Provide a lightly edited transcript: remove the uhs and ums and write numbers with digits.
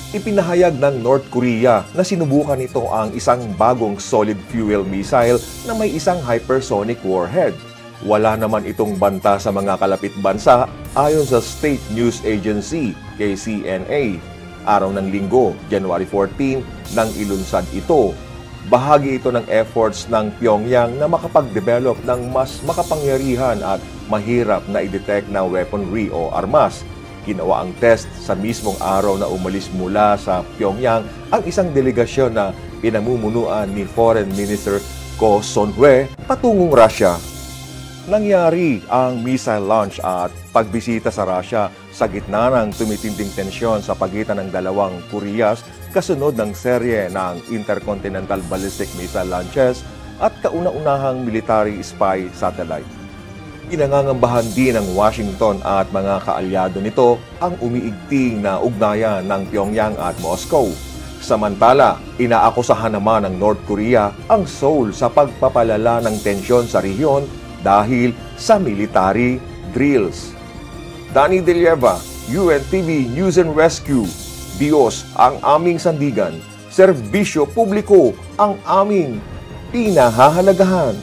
Ipinahayag ng North Korea na sinubukan nito ang isang bagong solid fuel missile na may isang hypersonic warhead. Wala naman itong banta sa mga kalapit bansa ayon sa State News Agency, KCNA. Araw ng Linggo, January 14, nang ilunsad ito. Bahagi ito ng efforts ng Pyongyang na makapag-develop ng mas makapangyarihan at mahirap na i-detect na weaponry o armas. Ginawa ang test sa mismong araw na umalis mula sa Pyongyang ang isang delegasyon na pinamumunuan ni Foreign Minister Ko Son-hwe patungong Russia. Nangyari ang missile launch at pagbisita sa Russia sa gitna ng tumitinding tensyon sa pagitan ng dalawang Koreas kasunod ng serye ng intercontinental ballistic missile launches at kauna-unahang military spy satellite. Pinangangambahan din ng Washington at mga kaalyado nito ang umiigting na ugnayan ng Pyongyang at Moscow. Samantala, inaakusahan naman ng North Korea ang Seoul sa pagpapalala ng tensyon sa rehiyon dahil sa military drills. Danny De Lieva, UNTV News and Rescue. Diyos ang aming sandigan, serbisyo publiko ang aming pinahahalagahan.